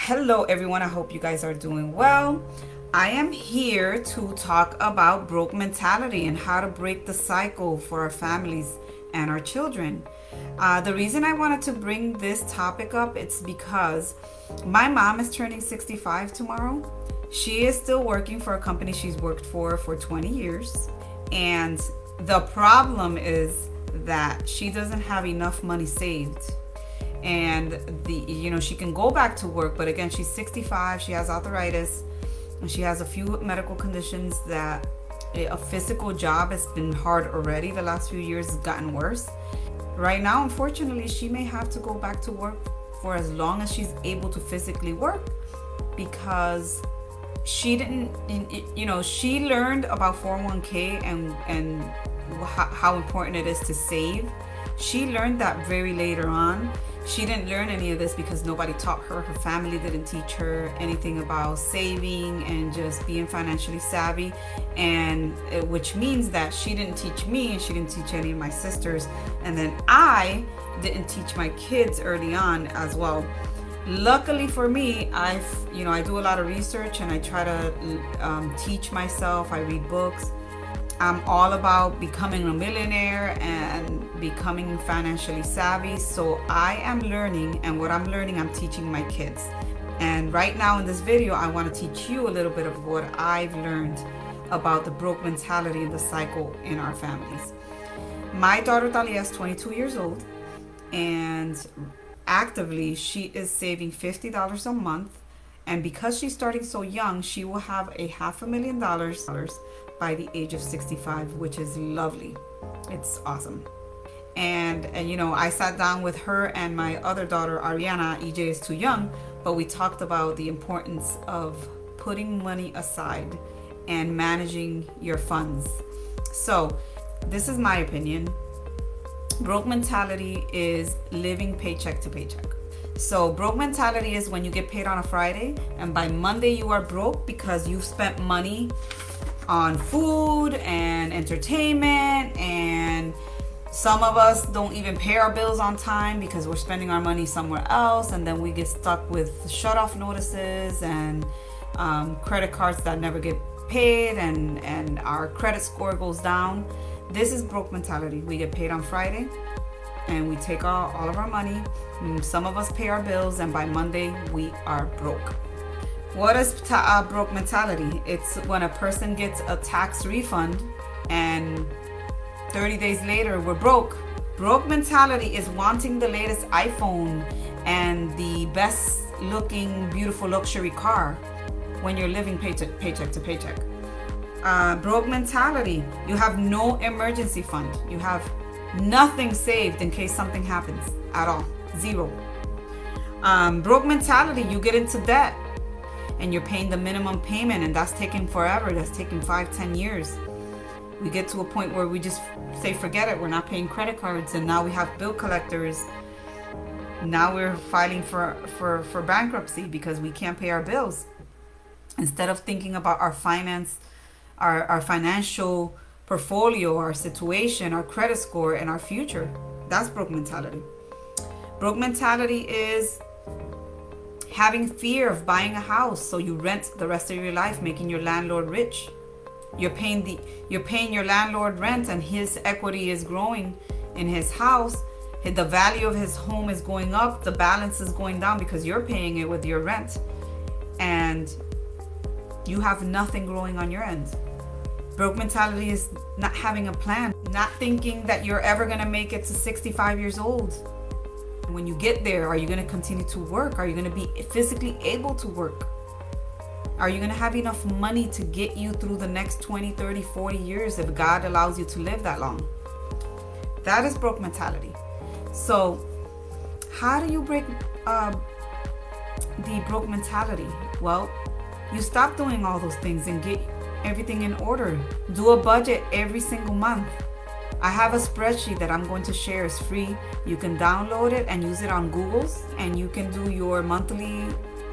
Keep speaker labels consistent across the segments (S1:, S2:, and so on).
S1: Hello, everyone. I hope you guys are doing well. I am here to talk about broke mentality and how to break the cycle for our families and our children. The reason I wanted to bring this topic up it's because my mom is turning 65 tomorrow. She is still working for a company she's worked for 20 years. And the problem is that she doesn't have enough money saved, and she can go back to work, but again, she's 65, she has arthritis, and she has a few medical conditions that a physical job has been hard already. The last few years has gotten worse. Right now, unfortunately, she may have to go back to work for as long as she's able to physically work, because she didn't she learned about 401k and how important it is to save. She learned that very later on. She didn't learn any of this because nobody taught her. Her family didn't teach her anything about saving and just being financially savvy, and which means that she didn't teach me and she didn't teach any of my sisters, and then I didn't teach my kids early on as well. Luckily for me, I do a lot of research and I try to teach myself. I read books. I'm all about becoming a millionaire and becoming financially savvy. So I am learning, and what I'm learning, I'm teaching my kids. And right now in this video, I want to teach you a little bit of what I've learned about the broke mentality and the cycle in our families. My daughter Talia is 22 years old, and actively she is saving $50 a month. And because she's starting so young, she will have a $500,000 by the age of 65, which is lovely. It's awesome. And I sat down with her and my other daughter Ariana. EJ is too young, but we talked about the importance of putting money aside and managing your funds. So this is my opinion. Broke mentality is living paycheck to paycheck. So broke mentality is when you get paid on a Friday and by Monday you are broke because you've spent money on food and entertainment, and some of us don't even pay our bills on time because we're spending our money somewhere else, and then we get stuck with shut-off notices and credit cards that never get paid, and our credit score goes down. This is broke mentality. We get paid on Friday and we take all of our money. Some of us pay our bills, and by Monday we are broke. What is broke mentality? It's when a person gets a tax refund and 30 days later we're broke. Broke mentality is wanting the latest iPhone and the best looking beautiful luxury car when you're living paycheck to paycheck. Broke mentality, you have no emergency fund. You have nothing saved in case something happens at all. Zero. Broke mentality, you get into debt and you're paying the minimum payment, and that's taking forever. That's taking 5-10 years. We get to a point where we just say forget it. We're not paying credit cards, and now we have bill collectors. Now we're filing for bankruptcy because we can't pay our bills. Instead of thinking about our financial portfolio, our situation, our credit score, and our future. That's broke mentality. Broke mentality is having fear of buying a house, so you rent the rest of your life, making your landlord rich. You're paying your landlord rent, and his equity is growing in his house. The value of his home is going up. The balance is going down because you're paying it with your rent, and you have nothing growing on your end. Broke mentality is not having a plan, not thinking that you're ever going to make it to 65 years old. When you get there, are you going to continue to work? Are you going to be physically able to work? Are you going to have enough money to get you through the next 20, 30, 40 years if God allows you to live that long? That is broke mentality. So how do you break the broke mentality? Well, you stop doing all those things and get everything in order. Do a budget every single month. I have a spreadsheet that I'm going to share. It's free. You can download it and use it on Google's, and you can do your monthly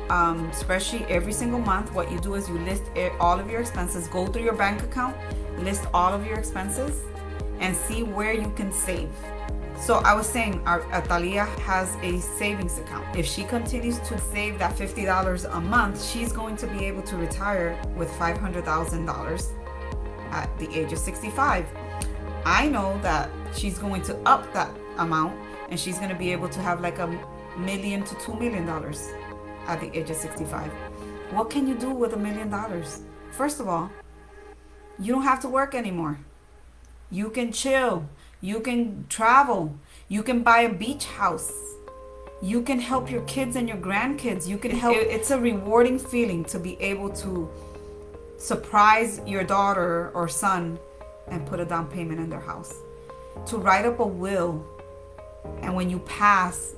S1: spreadsheet every single month. What you do is you list all of your expenses, go through your bank account, list all of your expenses, and see where you can save. So I was saying, our Atalia has a savings account. If she continues to save that $50 a month, she's going to be able to retire with $500,000 at the age of 65. I know that she's going to up that amount, and she's going to be able to have like $1 million to $2 million at the age of 65. What can you do with $1 million? First of all, you don't have to work anymore. You can chill. You can travel. You can buy a beach house. You can help your kids and your grandkids. You can help. It's a rewarding feeling to be able to surprise your daughter or son and put a down payment in their house. To write up a will, and when you pass,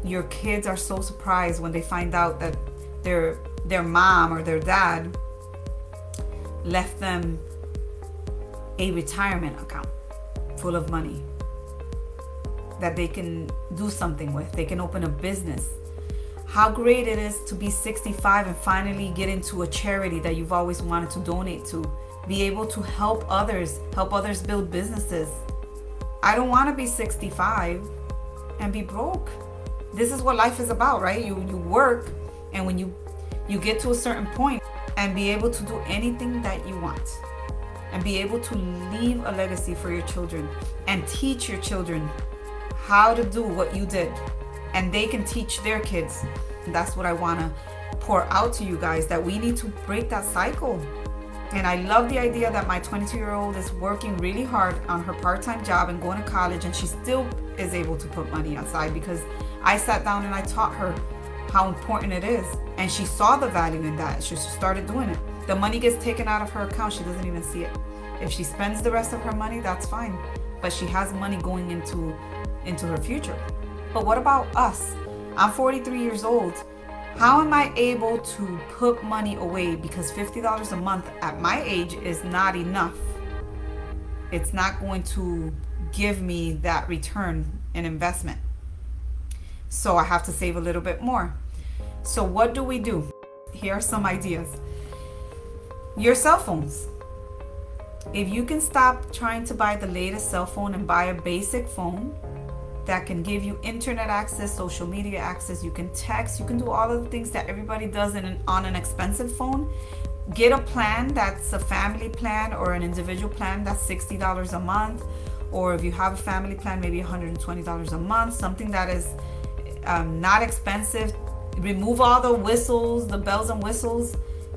S1: your kids are so surprised when they find out that their mom or their dad left them a retirement account full of money that they can do something with. They can open a business. How great it is to be 65 and finally get into a charity that you've always wanted to donate to. Be able to help others build businesses. I don't want to be 65 and be broke. This is what life is about, right? You work, and when you get to a certain point and be able to do anything that you want, and be able to leave a legacy for your children and teach your children how to do what you did, and they can teach their kids. That's what I want to pour out to you guys, that we need to break that cycle. And I love the idea that my 22-year-old is working really hard on her part-time job and going to college, and she still is able to put money aside, because I sat down and I taught her how important it is, and she saw the value in that. She started doing it. The money gets taken out of her account, she doesn't even see it. If she spends the rest of her money, that's fine, but she has money going into her future. But what about us? I'm 43 years old. How am I able to put money away? Because $50 a month at my age is not enough. It's not going to give me that return in investment. So I have to save a little bit more. So what do? Here are some ideas. Your cell phones. If you can stop trying to buy the latest cell phone and buy a basic phone that can give you internet access, social media access, you can text, you can do all of the things that everybody does on an expensive phone. Get a plan that's a family plan or an individual plan that's $60 a month. Or if you have a family plan, maybe $120 a month, something that is not expensive. Remove all the whistles, the bells and whistles,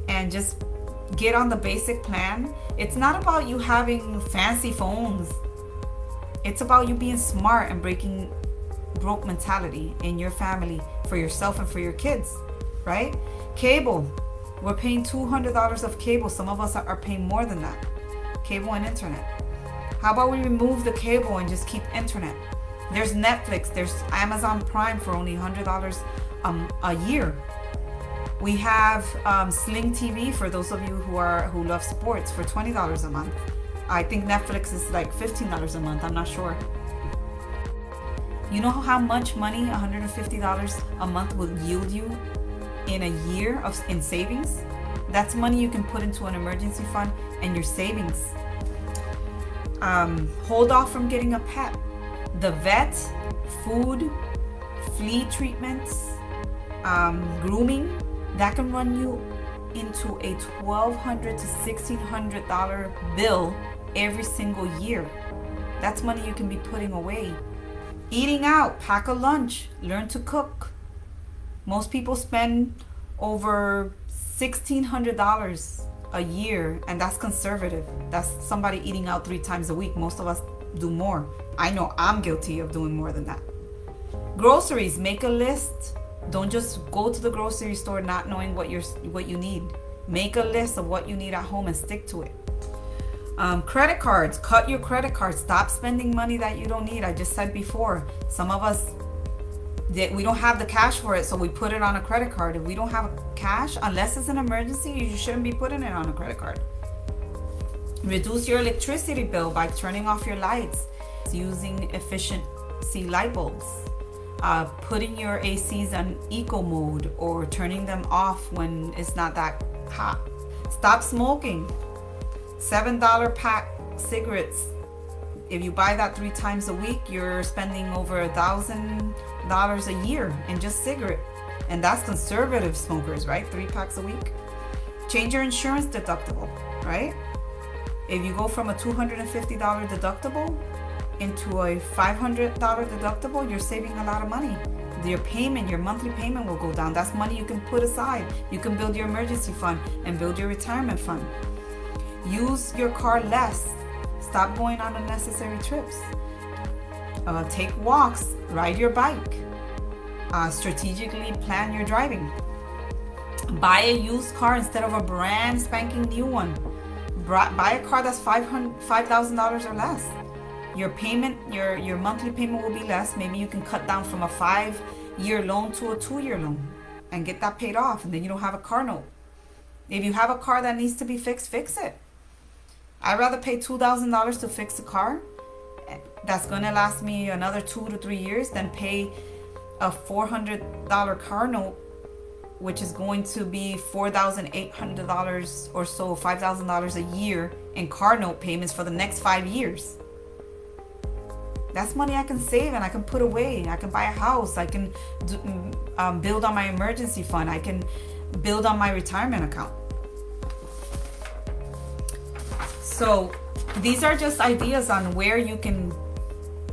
S1: and just get on the basic plan. It's not about you having fancy phones. It's about you being smart and breaking broke mentality in your family, for yourself and for your kids, right? Cable. We're paying $200 of cable. Some of us are paying more than that. Cable and internet. How about we remove the cable and just keep internet? There's Netflix. There's Amazon Prime for only $100 a year. We have Sling TV for those of you who love sports for $20 a month. I think Netflix is like $15 a month. I'm not sure. You know how much money $150 a month will yield you in a year in savings? That's money you can put into an emergency fund and your savings. Hold off from getting a pet. The vet, food, flea treatments, grooming, that can run you into a $1,200 to $1,600 bill every single year. That's money you can be putting away. Eating out, pack a lunch, learn to cook. Most people spend over $1,600 a year, and that's conservative. That's somebody eating out 3 times a week. Most of us do more. I know I'm guilty of doing more than that. Groceries, make a list. Don't just go to the grocery store not knowing what you need. Make a list of what you need at home and stick to it. Credit cards, cut your credit cards. Stop spending money that you don't need. I just said before, some of us, we don't have the cash for it, so we put it on a credit card. If we don't have cash, unless it's an emergency, you shouldn't be putting it on a credit card. Reduce your electricity bill by turning off your lights, using efficiency light bulbs, putting your ACs on eco mode or turning them off when it's not that hot. Stop smoking. $7 pack cigarettes If you buy that 3 times a week, you're spending over $1,000 a year in just cigarette. And that's conservative smokers, right? 3 packs a week. Change your insurance deductible, right? If you go from a $250 deductible into a $500 deductible, you're saving a lot of money. Your payment, your monthly payment will go down. That's money you can put aside. You can build your emergency fund and build your retirement fund. Use your car less. Stop going on unnecessary trips. Take walks. Ride your bike. Strategically plan your driving. Buy a used car instead of a brand spanking new one. Buy a car that's $5,000 or less. Your payment, your monthly payment will be less. Maybe you can cut down from a 5-year loan to a 2-year loan and get that paid off, and then you don't have a car note. If you have a car that needs to be fixed, fix it. I'd rather pay $2,000 to fix a car that's going to last me another 2 to 3 years than pay a $400 car note, which is going to be $4,800 or so, $5,000 a year in car note payments for the next 5 years. That's money I can save and I can put away. I can buy a house. I can build on my emergency fund. I can build on my retirement account. So these are just ideas on where you can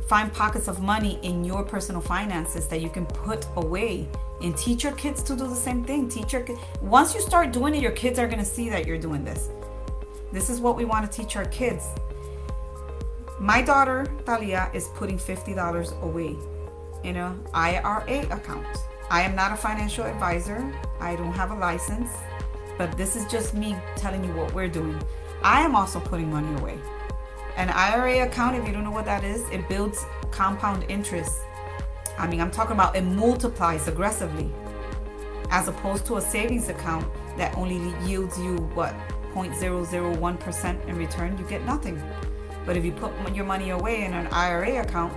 S1: find pockets of money in your personal finances that you can put away, and teach your kids to do the same thing. Once you start doing it, your kids are going to see that you're doing this. This is what we want to teach our kids. My daughter, Talia, is putting $50 away in an IRA account. I am not a financial advisor. I don't have a license, but this is just me telling you what we're doing. I am also putting money away. An IRA account, if you don't know what that is, it builds compound interest. I mean, I'm talking about it multiplies aggressively, as opposed to a savings account that only yields you, 0.001% in return. You get nothing. But if you put your money away in an IRA account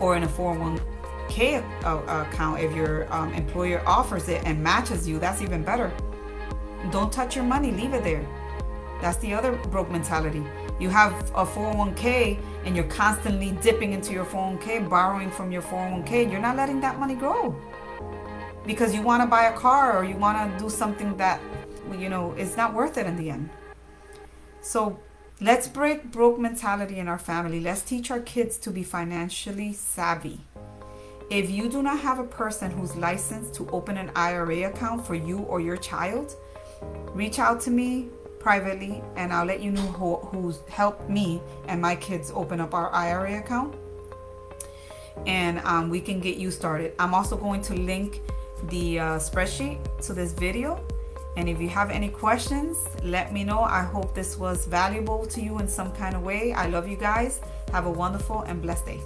S1: or in a 401k account, if your employer offers it and matches you, that's even better. Don't touch your money, leave it there. That's the other broke mentality. You have a 401k and you're constantly dipping into your 401k, borrowing from your 401k. You're not letting that money grow because you want to buy a car or you want to do something that, is not worth it in the end. So let's break broke mentality in our family. Let's teach our kids to be financially savvy. If you do not have a person who's licensed to open an IRA account for you or your child, reach out to me privately and I'll let you know who's helped me and my kids open up our IRA account, and we can get you started. I'm also going to link the spreadsheet to this video, and if you have any questions, let me know. I hope this was valuable to you in some kind of way. I love you guys. Have a wonderful and blessed day.